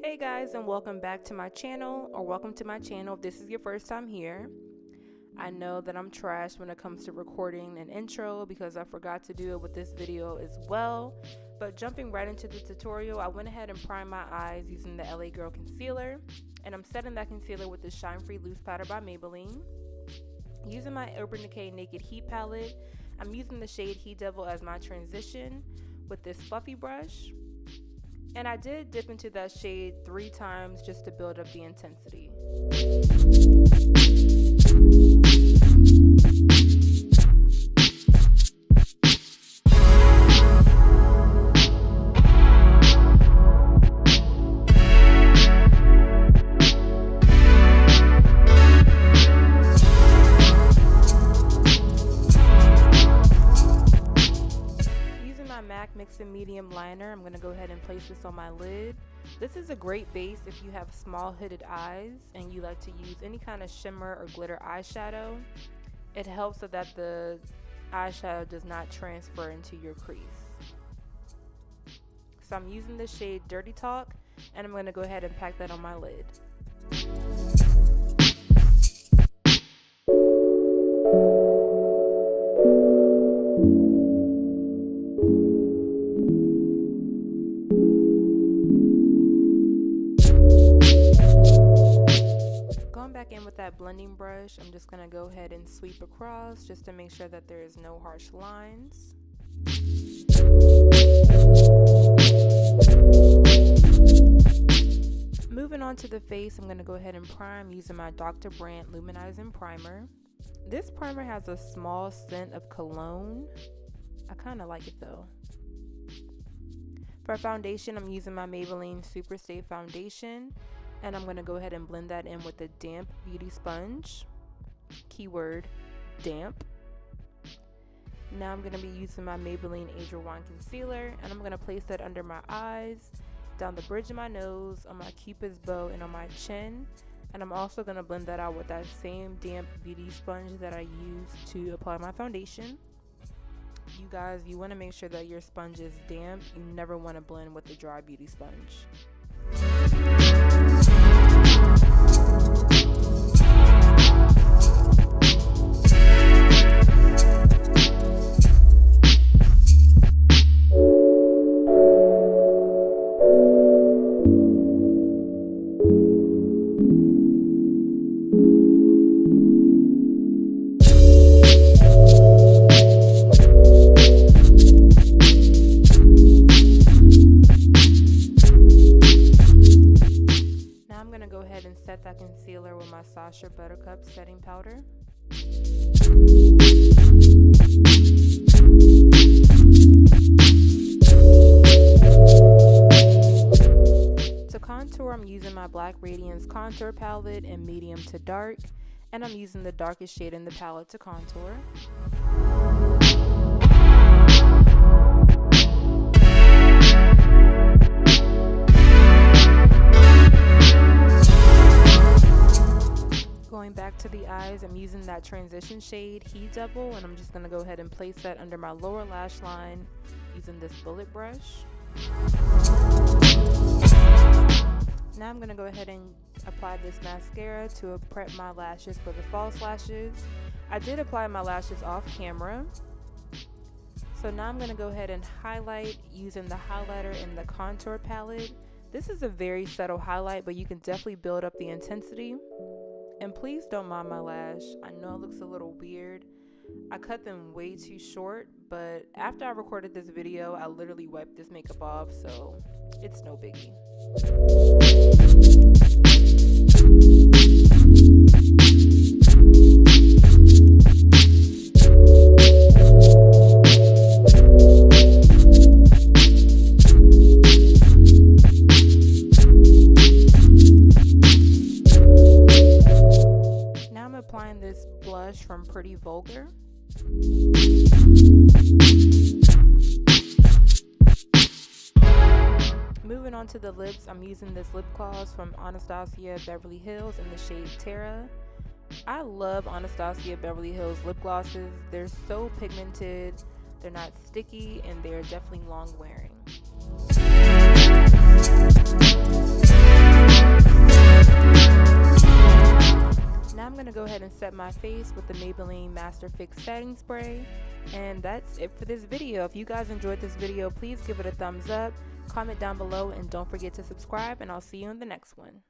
Hey guys, and welcome back to my channel, or welcome to my channel if this is your first time here. I know that I'm trash when it comes to recording an intro because I forgot to do it with this video as well. But jumping right into the tutorial, I went ahead and primed my eyes using the LA Girl concealer, and I'm setting that concealer with the Shine Free Loose Powder by Maybelline. Using my Urban Decay Naked Heat palette, I'm using the shade He Devil as my transition with this fluffy brush. And I did dip into that shade 3 times just to build up the intensity. Mix and medium liner, I'm going to go ahead and place this on my lid. This is a great base if you have small hooded eyes and you like to use any kind of shimmer or glitter eyeshadow. It helps so that the eyeshadow does not transfer into your crease. So I'm using the shade Dirty Talk, and I'm going to go ahead and pack that on my lid. In with that blending brush, I'm just going to go ahead and sweep across just to make sure that there is no harsh lines. Moving on to the face, I'm going to go ahead and prime using my Dr. Brandt Luminizing Primer. This primer has a small scent of cologne. I kind of like it though. For foundation, I'm using my Maybelline Super Stay Foundation. And I'm going to go ahead and blend that in with a damp beauty sponge. Keyword, damp. Now I'm going to be using my Maybelline Age Rewind Concealer. And I'm going to place that under my eyes, down the bridge of my nose, on my Cupid's bow, and on my chin. And I'm also going to blend that out with that same damp beauty sponge that I used to apply my foundation. You guys, you want to make sure that your sponge is damp. You never want to blend with a dry beauty sponge. Set that concealer with my Sacha Buttercup setting powder. To contour, I'm using my Black Radiance contour palette in medium to dark, and I'm using the darkest shade in the palette to contour. Going back to the eyes, I'm using that transition shade He Devil, and I'm just going to go ahead and place that under my lower lash line using this bullet brush. Now I'm going to go ahead and apply this mascara to prep my lashes for the false lashes. I did apply my lashes off camera. So now I'm going to go ahead and highlight using the highlighter in the contour palette. This is a very subtle highlight, but you can definitely build up the intensity. And please don't mind my lash. I know it looks a little weird. I cut them way too short, but after I recorded this video, I literally wiped this makeup off, so it's no biggie. Applying this blush from Pretty Vulgar. Moving on to the lips, I'm using this lip gloss from Anastasia Beverly Hills in the shade Terra. I love Anastasia Beverly Hills lip glosses. They're so pigmented, they're not sticky, and they're definitely long wearing. going to go ahead and set my face with the Maybelline Master Fix Setting Spray. And that's it for this video. If you guys enjoyed this video, please give it a thumbs up, comment down below, and don't forget to subscribe, and I'll see you in the next one.